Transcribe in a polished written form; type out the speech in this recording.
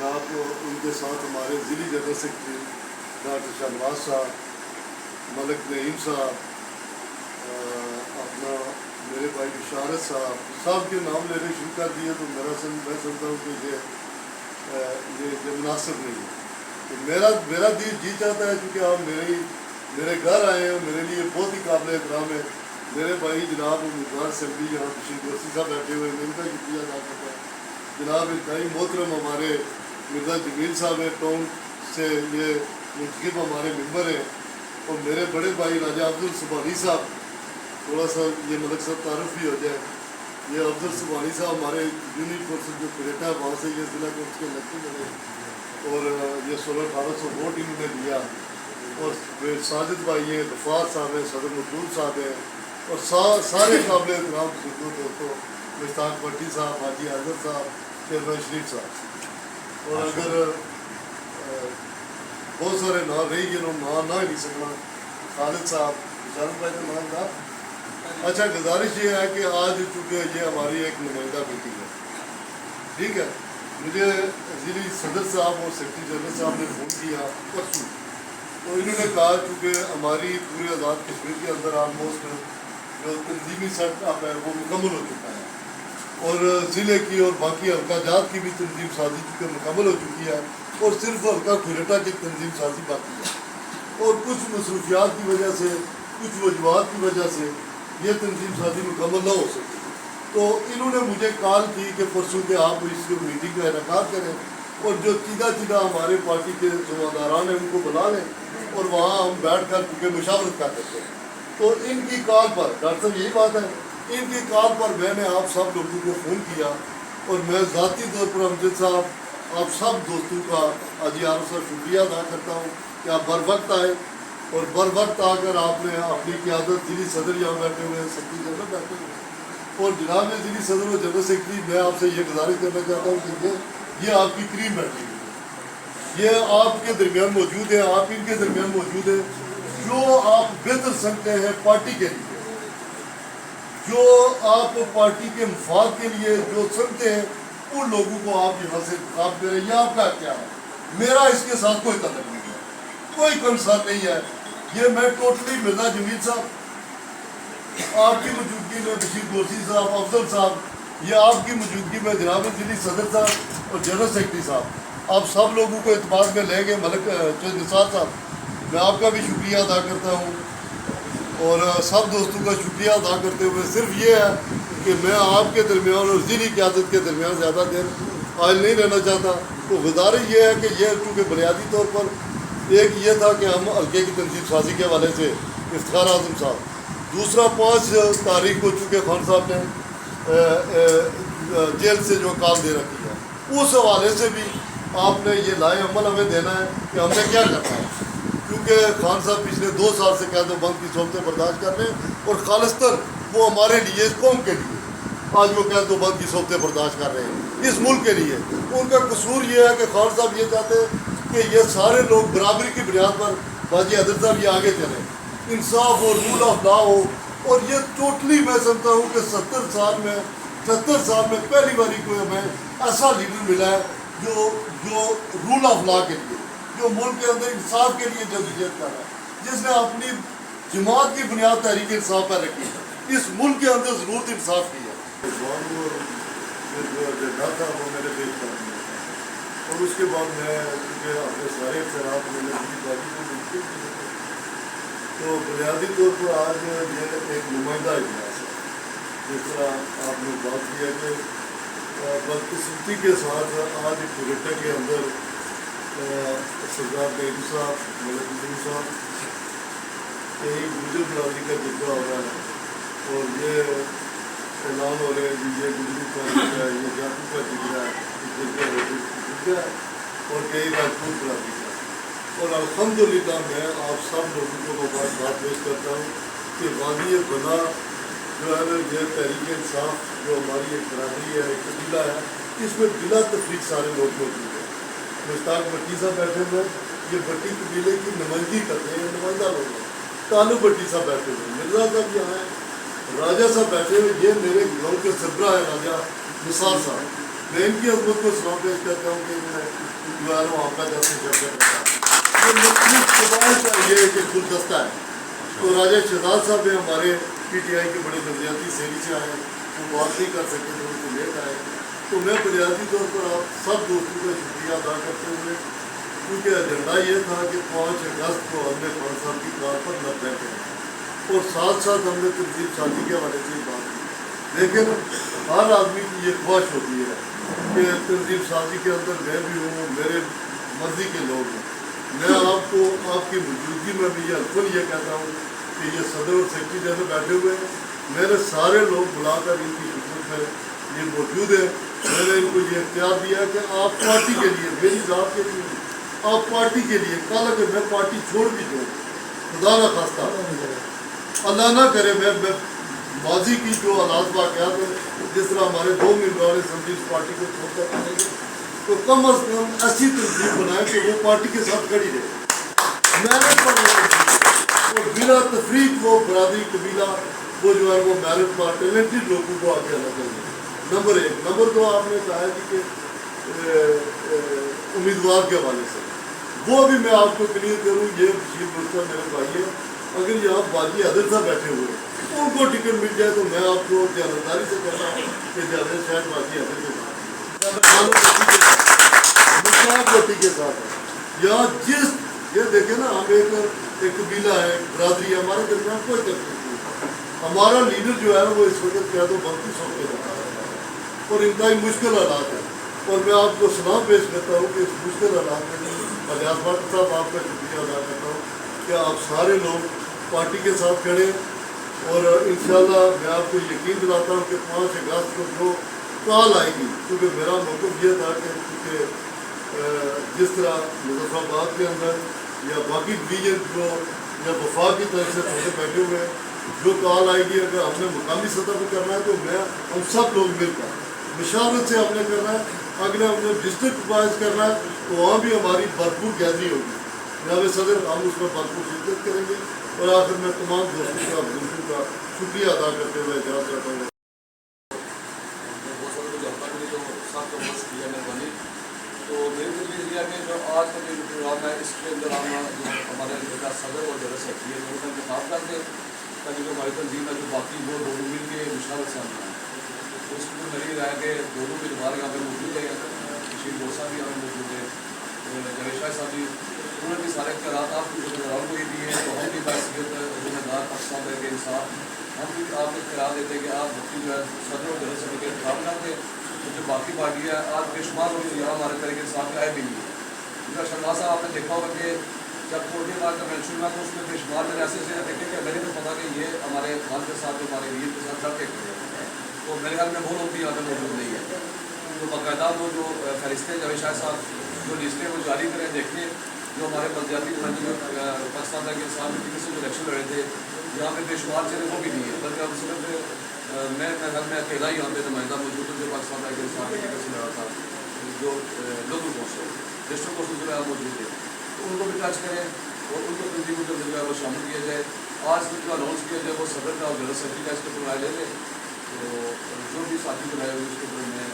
جناب ان کے ساتھ ہمارے ضلعی جنرل سیکرٹری ڈاکٹر شہنواز صاحب, ملک نعیم صاحب, اپنا میرے بھائی بشارت صاحب کے نام لینے شروع کر دیے تو میں سمجھتا ہوں کہ یہ مناسب نہیں ہے. تو میرا دل جی چاہتا ہے کیونکہ آپ میرے گھر آئے ہیں, میرے لیے بہت ہی قابل احترام ہے. میرے بھائی جناب امیدوار اسمبلی یہاں بشیر گورسی صاحب بیٹھے ہوئے ہیں, ان کا شکریہ ادا کرتا ہے. جناب انتہائی محترم ہمارے مرزا جمیل صاحب ہیں, ٹاؤن سے یہ منتخب ہمارے ممبر ہیں. اور میرے بڑے بھائی راجہ افضل سبحانی صاحب, تھوڑا سا یہ ملک صاحب تعارف بھی ہو جائے. یہ افضل سبحانی صاحب ہمارے یونٹ فورس جو کریٹا ہے وہاں سے یہ ضلع کورس کے الیکشن بنے, اور یہ 1600 ووٹ انہوں نے دیا. اور ساجد بھائی ہیں, غفار صاحب ہیں, صدر مقبول صاحب ہیں, اور سارے قابل احترام بزرگوں دوستوں, مشتاق بھٹی صاحب, حاجی حضرت صاحب, چیئرمین شریف صاحب, اور اگر بہت سارے نام رہی گئے نام نہ نہیں سکنا, خالد صاحب, بشارت بھائی کا نام تھا. اچھا, گزارش یہ ہے کہ آج چونکہ یہ ہماری ایک نمائندہ میٹنگ ہے, ٹھیک ہے, مجھے ضلعی صدر صاحب اور سیکرٹری جنرل صاحب نے فون کیا پرسوں, تو انہوں نے کہا چونکہ ہماری پورے آزاد کشمیر کے اندر آلموسٹ جو تنظیمی سیٹ اپ ہے وہ مکمل ہو چکا ہے, اور ضلع کی اور باقی حلقہ جات کی بھی تنظیم سازی چونکہ مکمل ہو چکی ہے, اور صرف حلقہ کھریٹا کی تنظیم سازی باقی ہے. اور کچھ مصروفیات کی وجہ سے, کچھ وجوہات کی وجہ سے یہ تنظیم سازی مکمل نہ ہو سکی. تو انہوں نے مجھے کال کی کہ پرسوں کے آپ اس میٹنگ کا انعقاد کریں, اور جو چیدہ ہمارے پارٹی کے ذمہ ہیں ان کو بلا لیں, اور وہاں ہم بیٹھ کر کیونکہ مشاورت کر سکتے ہیں. تو ان کی کال پر, ڈاکٹر صاحب یہی بات ہے, ان کی کال پر میں نے آپ سب لوگوں کو فون کیا, اور میں ذاتی طور پر امجد صاحب, آپ سب دوستوں کا حاجی عارف صاحب شکریہ ادا کرتا ہوں کہ آپ بر وقت آئے, اور بر وقت آ کر آپ نے اپنی قیادت ضلعی صدر یہاں بیٹھے ہوئے ہیں, سیکرٹری جنرل بیٹھے ہوئے ہیں, اور جناب ضلعی صدر اور جنرل سیکرٹری, میں آپ سے یہ گزارش کرنا چاہتا ہوں کہ یہ آپ کی قریب بیٹھی ہوئی ہے, یہ آپ کے درمیان موجود ہے, آپ ان کے درمیان موجود ہے. جو آپ بہتر سمجھتے ہیں پارٹی کے لیے, جو آپ پارٹی کے مفاد کے لیے جو سمجھتے ہیں, ان لوگوں کو آپ یہاں سے انتخاب کریں. یہ آپ کا کیا ہے, میرا اس کے ساتھ کوئی تعلق نہیں ہے, کوئی کنسرن نہیں ہے. یہ میں ٹوٹلی مرزا جمیل صاحب, آپ کی موجودگی میں بشیر گورسی صاحب, افضل صاحب, یہ آپ کی موجودگی میں جناب ضلعی صدر صاحب اور جنرل سیکرٹری صاحب, آپ سب لوگوں کو اعتماد میں لے گئے. ملک نثار صاحب, میں آپ کا بھی شکریہ ادا کرتا ہوں, اور سب دوستوں کا شکریہ ادا کرتے ہوئے صرف یہ ہے کہ میں آپ کے درمیان اور ضلعی قیادت کے درمیان زیادہ دیر حائل نہیں رہنا چاہتا. تو گزارش یہ ہے کہ یہ چونکہ بنیادی طور پر ایک یہ تھا کہ ہم حلقے کی تنظیم سازی کے حوالے سے افتخار اعظم صاحب, دوسرا 5 تاریخ کو چونکہ خان صاحب نے جیل سے جو کال دے رکھی ہے, اس حوالے سے بھی آپ نے یہ لائے عمل ہمیں دینا ہے کہ ہم نے کیا کرنا ہے. کیونکہ خان صاحب پچھلے 2 سال سے قید و بند کی صحبتیں برداشت کر رہے ہیں, اور خالصتاً وہ ہمارے لیے, اس قوم کے لیے آج وہ قید و بند کی صحبتیں برداشت کر رہے ہیں, اس ملک کے لیے. ان کا قصور یہ ہے کہ خان صاحب یہ چاہتے ہیں کہ یہ سارے لوگ برابری کی بنیاد پر, حاجی حضرت صاحب یہ آگے چلیں, انصاف اور رول آف لا ہو. اور یہ ٹوٹلی میں سمجھتا ہوں کہ 70 سال میں پہلی باری کو ہمیں ایسا لیڈر ملا ہے جو رول آف لا کے لیے, جو ملک کے اندر انصاف کے لیے جدوجہد کر رہا ہے, جس نے اپنی جماعت کی بنیاد تحریک انصاف پر رکھی ہے. اس ملک کے اندر ضرورت انصاف کی ہے. وہ میرے دیش کا, اور اس کے بعد میں اپنے سارے اختیارات میں نے تو بنیادی طور پر آج یہ ایک نمائندہ اجلاس ہے. جس طرح آپ نے بات کی ہے کہ بدقسمتی کے ساتھ آج کریٹا کے اندر سردار نعیم صاحب, ملک نعیم صاحب, کہیں گجر برادری کا جذبہ ہو رہا ہے, اور یہ اعلان ہو رہے ہیں کہ یہ گجرو کا جذبہ ہے, یہ جاتو کا جذبہ ہے, اور کئی راجپوت برادری کا. اور الحمدللہ میں آپ سب لوگوں کو مبارکباد پیش کرتا ہوں کہ وادی بنا جو ہے نا, یہ تحریک انصاف جو ہماری ایک برادری ہے, ایک قبیلہ ہے, اس میں بلا تفریق سارے لوگ موجود ہیں. مشتاق بھٹی صاحب بیٹھے ہوئے, یہ بھٹی قبیلے کی نمائندگی کرتے ہیں, نمائندہ لوگ ہیں. تالو بھٹی صاحب بیٹھے ہوئے, مرزا صاحب یہاں ہیں, راجہ صاحب بیٹھے ہوئے, یہ میرے گاؤں کے سربراہ ہے راجہ نثار صاحب, میں ان کی عظمت کو سلام پیش کرتا ہوں کہ میں جو ہے وہ آپ کا دس سے شرکت کرتا ہوں. یہ مختلف قبائل کا یہ ایک گلدستہ ہے. تو راجہ شہزاد صاحب نے ہمارے پی ٹی آئی کے بڑے نظریاتی سیری سے آئے, وہ بات نہیں کر سکتے تھے, ان کو لیٹ آئے. تو میں بنیادی طور پر آپ سب دوستوں کا شکریہ ادا کرتے ہوئے, کیونکہ ایجنڈا یہ تھا کہ 5 اگست کو ہم نے خان صاحب کی کار پر نہ بیٹھے اور ساتھ ساتھ ہم نے تنظیم سازی کے حوالے سے بات کی. لیکن ہر آدمی کی یہ خواہش ہوتی ہے کہ تنظیم سازی کے اندر میں بھی ہوں, میرے مرضی کے لوگ ہیں. میں آپ کو آپ کی موجودگی میں بھی یہ الفل یہ کہتا ہوں کہ یہ صدر اور سیکرٹری جیسے بیٹھے ہوئے ہیں, میں نے سارے لوگ بلا کر ان کی خدمت میں یہ موجود ہے. میں نے ان کو یہ اختیار دیا کہ آپ پارٹی کے لیے, میری ذات کے لیے, آپ پارٹی کے لیے, کل اگر میں پارٹی چھوڑ بھی دوں, خدا نہ خواستہ اللہ نہ کرے, میں ماضی کی جو حالات واقعات ہیں, جس طرح ہمارے 2 امیدوار اسمبلی اس پارٹی کو چھوڑ کر کریں گے, تو کم از کم ایسی تنظیم بنائیں کہ وہ پارٹی کے ساتھ کھڑی رہے. محنت پر اور بلا تفریق وہ برادری قبیلہ وہ جو ہے وہ محنت پر ٹیلنٹڈ لوگوں کو آگے آنا چاہیے. نمبر 1. نمبر 2, آپ نے کہا ہے کہ امیدوار کے حوالے سے وہ بھی میں آپ کو کلیئر کروں, یہ بشیر مرزا میرے بھائی ہے. اگر یہاں باقی عادل صاحب بیٹھے ہوئے ان کو ٹکٹ مل جائے تو میں آپ کو جانبداری سے کہتا ہوں کہ جاوید شاید باقی عادل کے ساتھ روٹی کے ساتھ ہے. یہاں جس یہ دیکھیں نا, ہم ایک قبیلہ ہے, ایک برادری ہے, ہمارے درمیان کوئی تکلیف نہیں. ہمارا لیڈر جو ہے وہ اس وقت کیا تو بہت سو کے رہا ہے اور انتہائی مشکل حالات ہیں. اور میں آپ کو سلام پیش کرتا ہوں کہ اس مشکل حالات میں الیاس بٹ صاحب آپ کا شکریہ ادا کرتا ہوں کہ آپ سارے لوگ پارٹی کے ساتھ کھڑے. اور انشاءاللہ میں آپ کو یقین دلاتا ہوں کہ 5 اگست کو جو کال آئے گی, کیونکہ میرا موقف یہ تھا کہ جس طرح مظفر آباد کے اندر یا باقی ڈویژن جو یا وفاق کی طرف سے تھوڑے بیٹھے ہوئے ہیں, جو کال آئے گی اگر ہم نے مقامی سطح پہ کرنا ہے تو ہم سب لوگ مل کر مشاورت سے ہم نے کرنا ہے. اگر ہم نے ڈسٹرکٹ وائز کرنا ہے تو وہاں بھی ہماری بھرپور گیدری ہوگی. جناب صدر ہم اس میں بھرپور شرکت کریں گے. اور آخر میں تمام دوستوں کا بزرگوں کا شکریہ ادا کرتے ہوئے اجازت چاہتا ہوں. تو میرے کو یہ دیا کہ جو آج کا جو پروگرام ہے اس کے اندر ہم جو ہمارے صدر اور جنرل سیکرٹری ہے ان کا انتخاب کر دیں تاکہ جو ہماری تنظیم ہے جو باقی وہ دونوں مل کے مشاورت سے آنا ہے. تو اس میں میری رائے کہ دونوں امیدوار یہاں پہ موجود ہے, بشیر ڈوسا بھی یہاں پہ موجود ہے, جاوید شاہ صاحب بھی, انہوں نے بھی سارے اختیارات آپ کو یہ دیے ہیں. تو ہم بھی بحثیت ذمہ دار پاکستان کے انصاف ہم بھی آپ کو اختیار دیتے ہیں کہ آپ وقتی جو ہے صدر اور جنرل سیکرٹری کا انتخاب کر دیں. جو باقی پارٹی ہے آج بے شمار لوگ یہاں ہمارے طرح کے انصاف آئے بھی نہیں. جیسا شرما صاحب آپ نے دیکھا ہوگا کہ جب کوٹے بار کا مینشن ہوا تو اس میں بے شمار میں ایسے ایسے دیکھے کہ میرے کو پتا کہ یہ ہمارے خان کے ساتھ ہمارے ویر کے ساتھ لڑ کے تو میرے خیال میں وہ لوگ بھی یہاں پہ موجود نہیں ہے. تو باقاعدہ وہ جو فہرستیں جاوید شاہ صاحب جو لسٹیں وہ جاری کریں, دیکھیں جو ہمارے بلدیاتی جو پاکستان کے انسان سے جو الیکشن لڑے تھے یہاں پہ بے شمار چہرے وہ بھی نہیں ہے, بلکہ اب صرف میں اکیلا ہی یہاں پہ نمائندہ موجود ہوں جو پاکستان کے انسان کی ٹکٹ سے لڑا تھا, جو لوکل کونسل ڈسٹرکٹ کونسل جو ہے موجود ہے. تو ان کو بھی ٹچ کریں اور ان کو تنظیم جو ہے وہ شامل کیا جائے. آج جو اناؤنس کیا جائے وہ صدر کا اور جنرل سیکرٹری کا اس کے پر رائے لے لیں. تو جو بھی ساتھی بنائے ہوئے اس کے اوپر میں